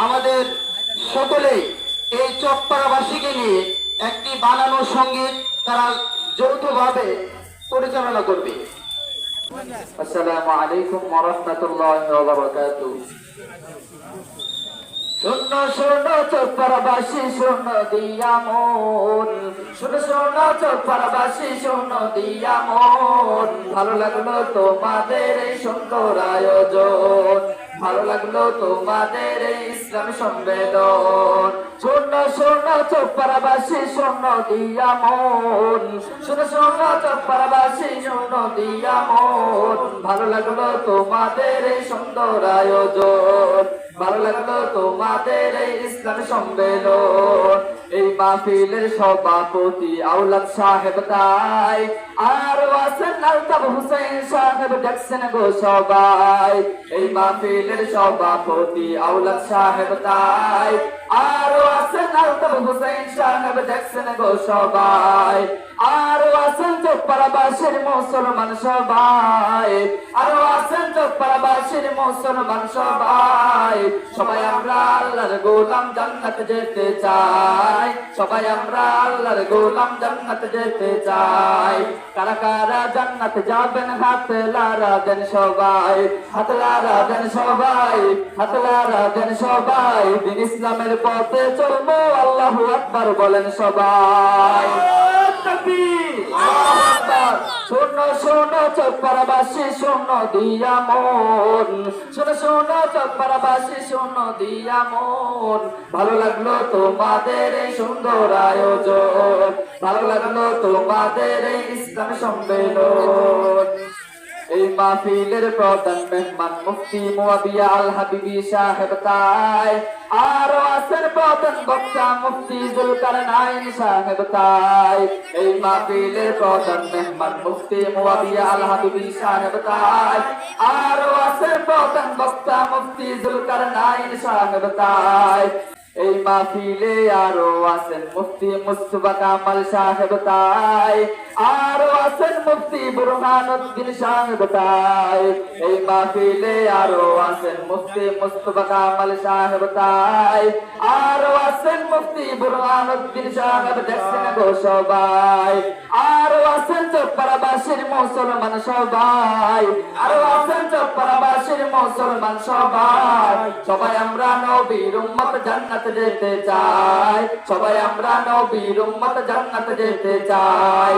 আমাদের সকলেই এই চকপাড়াবাসীকে নিয়ে একটি বানানো সঙ্গীত তারা যৌথভাবে পরিচালনা করবে। আসসালামু আলাইকুম ওয়া রাহমাতুল্লাহি ওয়া বারাকাতুহু। শোনো শোনো চকপাড়াবাসী শোনো দিয়া মন, শোনো শোনো চকপাড়াবাসী শোনো দিয়া মন, ভালো লাগলো তোমাদের এই সুন্দর আয়োজন, ভালো লাগলো তোমাদের এই ইসলামী সম্মেলন। শোনো শোনো চকপাড়াবাসী শোনো দিয়া মন, শোনো শোনো চকপাড়াবাসী শোনো দিয়া মন, ভালো লাগলো তোমাদের এই সুন্দর আয়োজন, ভালো লাগলো তোমাদের এই ইসলামী সম্মেলন। এই মাহফিলের সভাপতি আওলাদ সাহেব তাই, আর আছেন আলতাফ হোসেন সাহেব, দেখছেন গো সবাই। এই মাহফিলের সভাপতি আওলাদ সাহেব তাই, আর আছেন আলতাফ হোসেন সাহেব, দেখছেন গো সবাই। আর আছেন চকপাড়াবাসীর মুসলমান সবাই, আর আছেন চকপাড়াবাসীর মুসলমান সবাই। সবাই আমরা আল্লাহর গোলাম জান্নাত যেতে চাই, সবাই আমরা আল্লাহর গোলাম জান্নাত যেতে চাই। কারা কারা জান্নাত যাবেন হাত লারা দেন সবাই, হাত লারা দেন সবাই, হাত লারা দেন সবাই। দিন ইসলামের পথে চলবো আল্লাহু আকবার বলেন সবাই। শোনো শোনো চকপাড়াবাসী শোনো দিয়া মন, শোনো শোনো চকপাড়াবাসী শোনো দিয়া মন, ভালো লাগলো তোমাদের এই সুন্দর আয়োজন, ভালো লাগলো তোমাদের এই ইসলামী সম্মেলন। এই মাহফিলের প্রধান মেহমান মুফতি মুয়াবিয়া আল হাবিবি সাহেব তাই, আর আছেন প্রধান বক্তা মুফতি জুলকারনাইন সাহেব তাই। এই মাহফিলের প্রধান মেহমান মুফতি মুয়াবিয়া আল হাবিবি সাহেব তাই, আর আছেন প্রধান বক্তা মুফতি জুলকারনাইন সাহেব তাই। এই মাহফিলে আরো আছেন মুফতি মুস্তাফা কামাল সাহেব তাই, আরো আছেন মুফতি বুরহানুদ্দিন সাহেব তাই। এই মাহফিলে আরো আছেন মুফতি মুস্তাফা কামাল সাহেব তাই, আরো আছেন মুফতি বুরহানুদ্দিন সাহেব, দেখছেন গো সবাই। আরো আছেন চকপাড়াবাসীর মুসলমান সবাই, আরো আছেন চকপাড়াবাসীর মুসলমান সবাই। সবাই আমরা নবীর উম্মত জান্নাত যেতে চাই, সবাই আমরা নবীর উম্মত জান্নাত যেতে চাই।